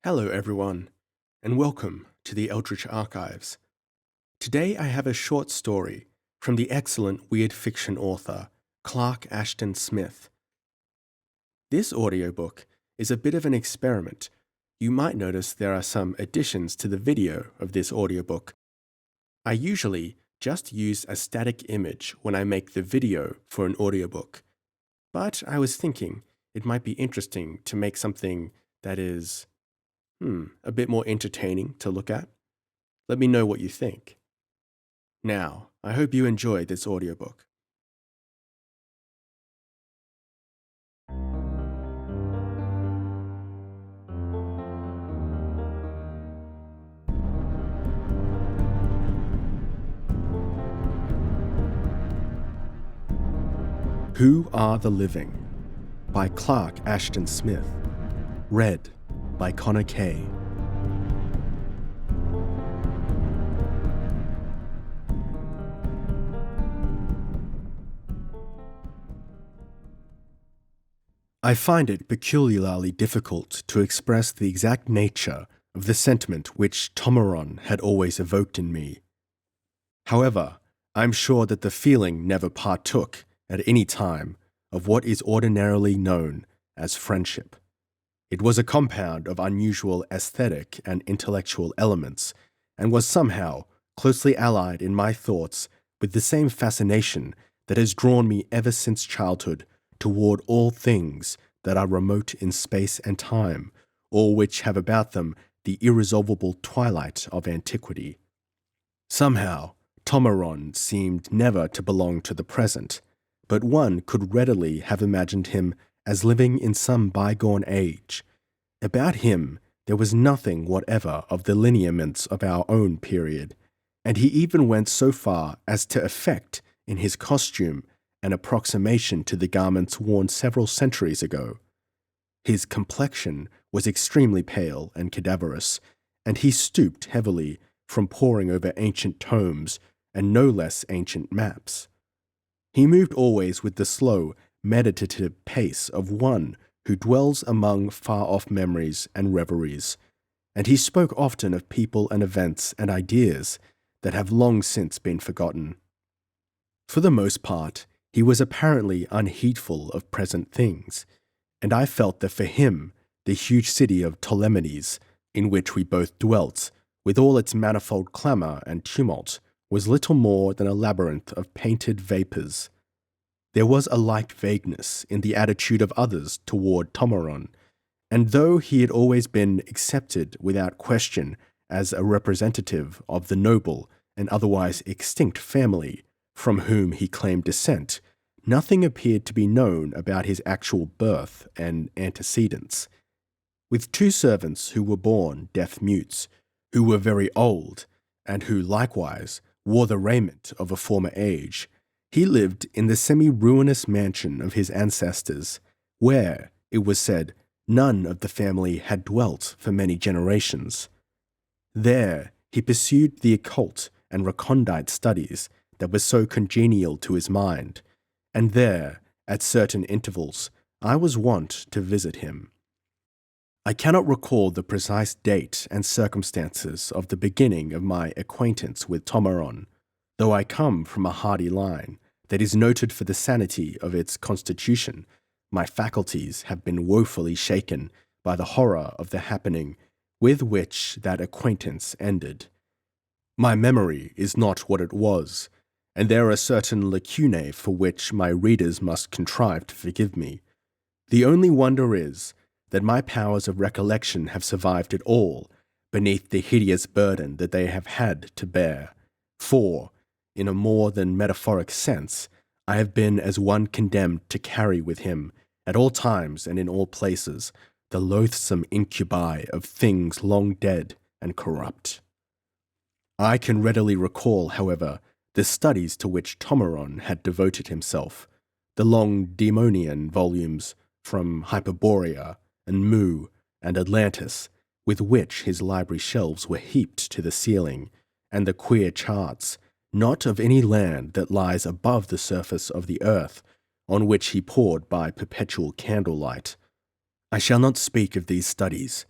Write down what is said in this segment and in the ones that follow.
Hello, everyone, and welcome to the Eldritch Archives. Today I have a short story from the excellent weird fiction author Clark Ashton Smith. This audiobook is a bit of an experiment. You might notice there are some additions to the video of this audiobook. I usually just use a static image when I make the video for an audiobook, but I was thinking it might be interesting to make something that is a bit more entertaining to look at. Let me know what you think. Now, I hope you enjoy this audiobook. Who Are the Living? By Clark Ashton Smith. Read by Connor Kay. I find it peculiarly difficult to express the exact nature of the sentiment which Tomaron had always evoked in me. However, I am sure that the feeling never partook, at any time, of what is ordinarily known as friendship. It was a compound of unusual aesthetic and intellectual elements, and was somehow closely allied in my thoughts with the same fascination that has drawn me ever since childhood toward all things that are remote in space and time, or which have about them the irresolvable twilight of antiquity. Somehow, Tomaron seemed never to belong to the present, but one could readily have imagined him as living in some bygone age. About him there was nothing whatever of the lineaments of our own period, and he even went so far as to affect, in his costume, an approximation to the garments worn several centuries ago. His complexion was extremely pale and cadaverous, and he stooped heavily from poring over ancient tomes and no less ancient maps. He moved always with the slow, meditative pace of one who dwells among far-off memories and reveries, and he spoke often of people and events and ideas that have long since been forgotten. For the most part, he was apparently unheedful of present things, and I felt that for him the huge city of Ptolemades, in which we both dwelt, with all its manifold clamour and tumult, was little more than a labyrinth of painted vapours. There was a like vagueness in the attitude of others toward Tomaron, and though he had always been accepted without question as a representative of the noble and otherwise extinct family from whom he claimed descent, nothing appeared to be known about his actual birth and antecedents. With two servants who were born deaf-mutes, who were very old, and who likewise wore the raiment of a former age, he lived in the semi-ruinous mansion of his ancestors, where, it was said, none of the family had dwelt for many generations. There he pursued the occult and recondite studies that were so congenial to his mind, and there, at certain intervals, I was wont to visit him. I cannot recall the precise date and circumstances of the beginning of my acquaintance with Tomaron, though I come from a hardy line that is noted for the sanity of its constitution. My faculties have been woefully shaken by the horror of the happening with which that acquaintance ended. My memory is not what it was, and there are certain lacunae for which my readers must contrive to forgive me. The only wonder is that my powers of recollection have survived it all beneath the hideous burden that they have had to bear, for, in a more than metaphoric sense, I have been as one condemned to carry with him, at all times and in all places, the loathsome incubi of things long dead and corrupt. I can readily recall, however, the studies to which Tomaron had devoted himself, the long Daemonian volumes from Hyperborea and Mu and Atlantis, with which his library shelves were heaped to the ceiling, and the queer charts, not of any land that lies above the surface of the earth, on which he pored by perpetual candlelight. I shall not speak of these studies,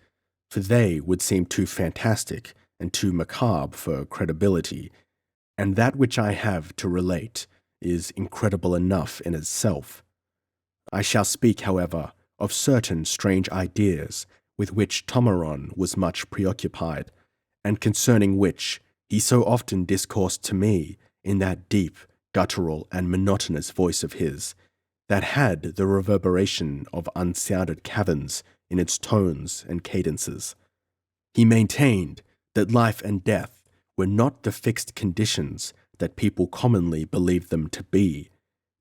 for they would seem too fantastic and too macabre for credibility, and that which I have to relate is incredible enough in itself. I shall speak, however, of certain strange ideas with which Tomaron was much preoccupied, and concerning which he so often discoursed to me in that deep, guttural, and monotonous voice of his, that had the reverberation of unsounded caverns in its tones and cadences. He maintained that life and death were not the fixed conditions that people commonly believed them to be,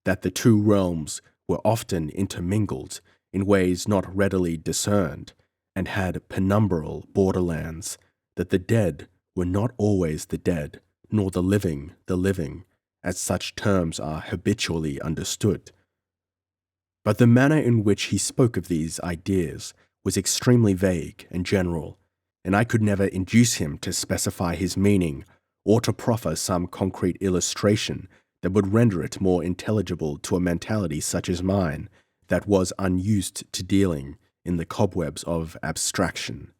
that the two realms were often intermingled in ways not readily discerned, and had penumbral borderlands, that the dead were not always the dead, nor the living, as such terms are habitually understood. But the manner in which he spoke of these ideas was extremely vague and general, and I could never induce him to specify his meaning or to proffer some concrete illustration that would render it more intelligible to a mentality such as mine that was unused to dealing in the cobwebs of abstraction.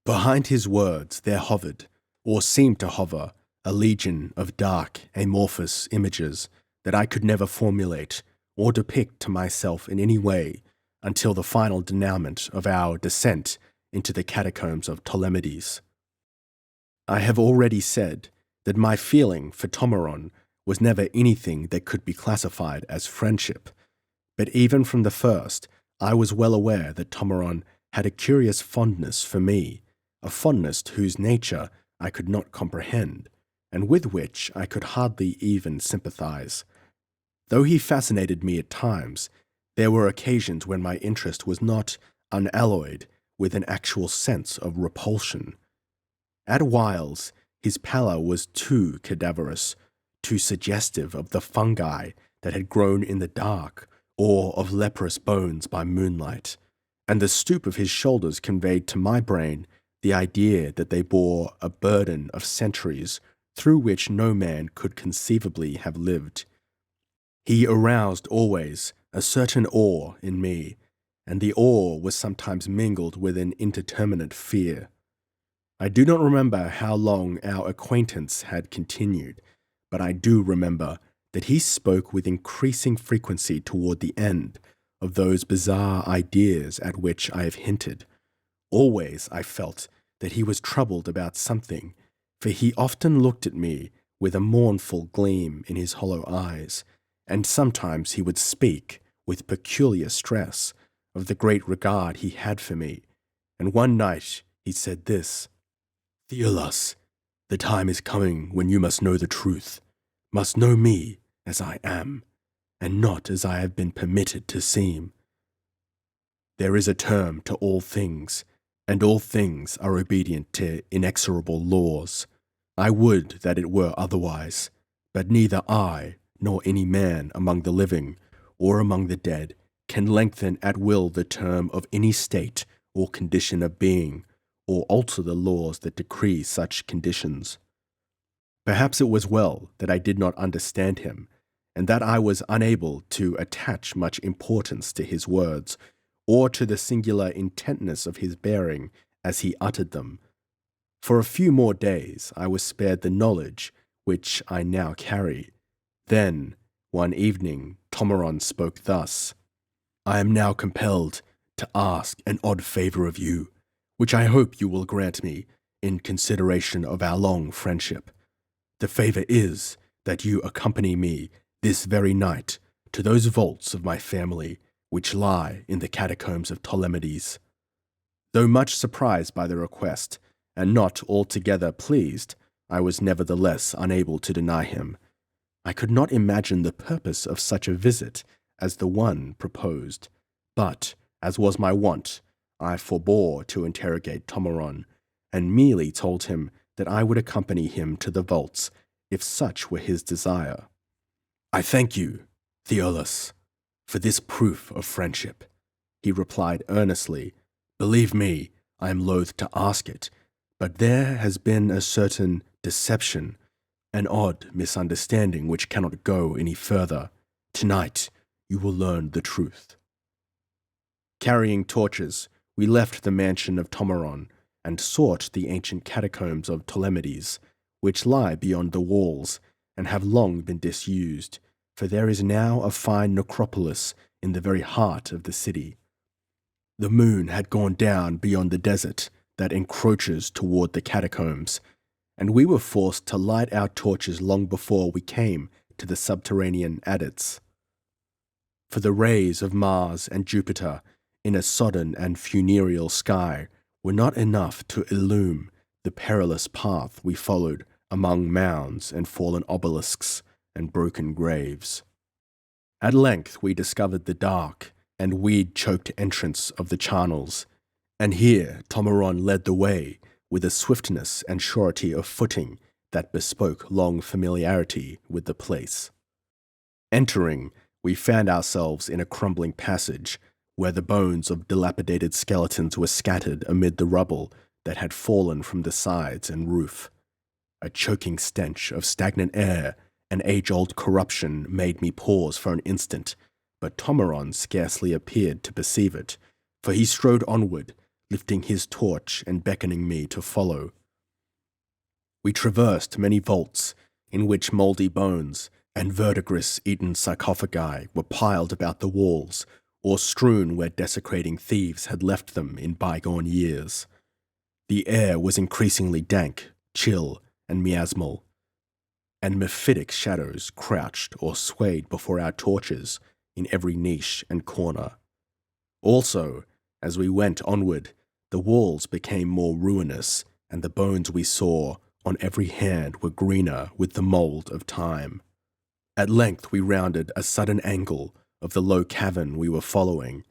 Behind his words there hovered, or seemed to hover, a legion of dark, amorphous images that I could never formulate or depict to myself in any way until the final denouement of our descent into the catacombs of Ptolemaides. I have already said that my feeling for Tomaron was never anything that could be classified as friendship, but even from the first I was well aware that Tomaron had a curious fondness for me, a fondness whose nature I could not comprehend, and with which I could hardly even sympathize. Though he fascinated me at times, there were occasions when my interest was not unalloyed with an actual sense of repulsion. At whiles, his pallor was too cadaverous, too suggestive of the fungi that had grown in the dark, or of leprous bones by moonlight, and the stoop of his shoulders conveyed to my brain the idea that they bore a burden of centuries through which no man could conceivably have lived. He aroused always a certain awe in me, and the awe was sometimes mingled with an indeterminate fear. I do not remember how long our acquaintance had continued, but I do remember that he spoke with increasing frequency toward the end of those bizarre ideas at which I have hinted. Always I felt that he was troubled about something, for he often looked at me with a mournful gleam in his hollow eyes, and sometimes he would speak with peculiar stress of the great regard he had for me, and one night he said this: "Theolas, the time is coming when you must know the truth, must know me as I am, and not as I have been permitted to seem. There is a term to all things, and all things are obedient to inexorable laws. I would that it were otherwise, but neither I nor any man among the living or among the dead can lengthen at will the term of any state or condition of being, or alter the laws that decree such conditions." Perhaps it was well that I did not understand him, and that I was unable to attach much importance to his words, or to the singular intentness of his bearing as he uttered them. For a few more days I was spared the knowledge which I now carry. Then, one evening, Tomaron spoke thus: "I am now compelled to ask an odd favor of you, which I hope you will grant me in consideration of our long friendship. The favor is that you accompany me this very night to those vaults of my family which lie in the catacombs of Ptolemaides." Though much surprised by the request, and not altogether pleased, I was nevertheless unable to deny him. I could not imagine the purpose of such a visit as the one proposed, but, as was my wont, I forbore to interrogate Tomaron, and merely told him that I would accompany him to the vaults if such were his desire. "I thank you, Theolas, for this proof of friendship," he replied earnestly. "Believe me, I am loath to ask it, but there has been a certain deception, an odd misunderstanding which cannot go any further. Tonight you will learn the truth." Carrying torches, we left the mansion of Tomeron and sought the ancient catacombs of Ptolemades, which lie beyond the walls and have long been disused, for there is now a fine necropolis in the very heart of the city. The moon had gone down beyond the desert that encroaches toward the catacombs, and we were forced to light our torches long before we came to the subterranean adits. For the rays of Mars and Jupiter in a sodden and funereal sky were not enough to illume the perilous path we followed among mounds and fallen obelisks and broken graves. At length we discovered the dark and weed-choked entrance of the charnels, and here Tomeron led the way with a swiftness and surety of footing that bespoke long familiarity with the place. Entering, we found ourselves in a crumbling passage where the bones of dilapidated skeletons were scattered amid the rubble that had fallen from the sides and roof. A choking stench of stagnant air and age-old corruption made me pause for an instant, but Tomeron scarcely appeared to perceive it, for he strode onward, lifting his torch and beckoning me to follow. We traversed many vaults in which mouldy bones and verdigris-eaten sarcophagi were piled about the walls, or strewn where desecrating thieves had left them in bygone years. The air was increasingly dank, chill, and miasmal, and mephitic shadows crouched or swayed before our torches in every niche and corner. Also, as we went onward, the walls became more ruinous, and the bones we saw on every hand were greener with the mould of time. At length we rounded a sudden angle of the low cavern we were following.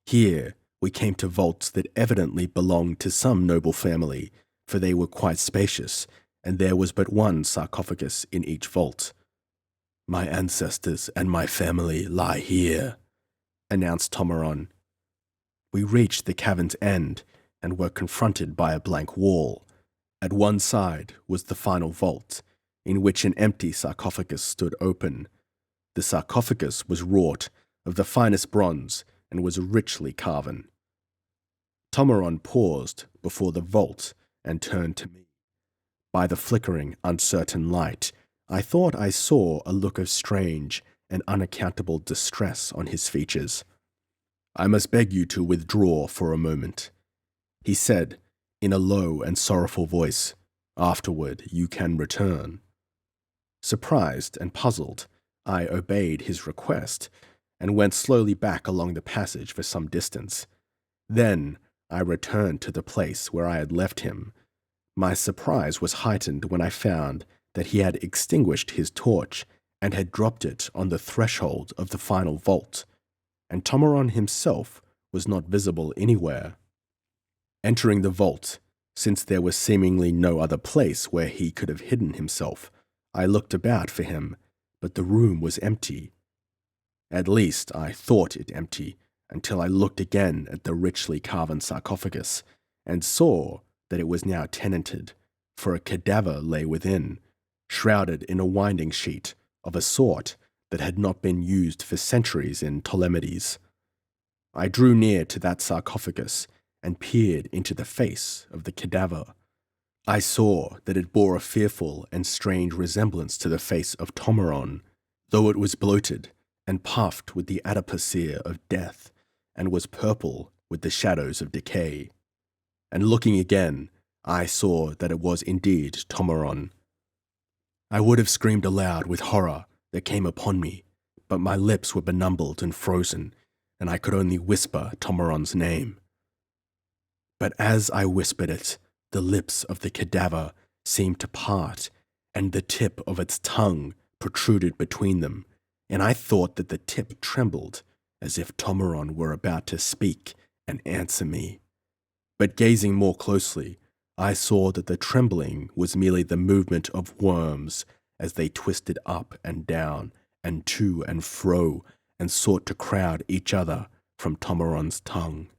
Here we came to vaults that evidently belonged to some noble family, for they were quite spacious, and there was but one sarcophagus in each vault. "My ancestors and my family lie here," announced Tomeron. We reached the cavern's end and were confronted by a blank wall. At one side was the final vault, in which an empty sarcophagus stood open. The sarcophagus was wrought of the finest bronze and was richly carven. Tomeron paused before the vault and turned to me. By the flickering, uncertain light, I thought I saw a look of strange and unaccountable distress on his features. "I must beg you to withdraw for a moment," he said in a low and sorrowful voice. "Afterward you can return." Surprised and puzzled, I obeyed his request and went slowly back along the passage for some distance. Then I returned to the place where I had left him. My surprise was heightened when I found that he had extinguished his torch and had dropped it on the threshold of the final vault, and Tomeron himself was not visible anywhere. Entering the vault, since there was seemingly no other place where he could have hidden himself, I looked about for him, but the room was empty. At least I thought it empty until I looked again at the richly carven sarcophagus and saw that it was now tenanted, for a cadaver lay within, shrouded in a winding sheet of a sort that had not been used for centuries in Ptolemades. I drew near to that sarcophagus and peered into the face of the cadaver. I saw that it bore a fearful and strange resemblance to the face of Tomeron, though it was bloated and puffed with the adipocere of death, and was purple with the shadows of decay. And looking again, I saw that it was indeed Tomeron. I would have screamed aloud with horror that came upon me, but my lips were benumbed and frozen, and I could only whisper Tomeron's name. But as I whispered it, the lips of the cadaver seemed to part, and the tip of its tongue protruded between them, and I thought that the tip trembled, as if Tomeron were about to speak and answer me. But gazing more closely, I saw that the trembling was merely the movement of worms as they twisted up and down and to and fro and sought to crowd each other from Tomeron's tongue.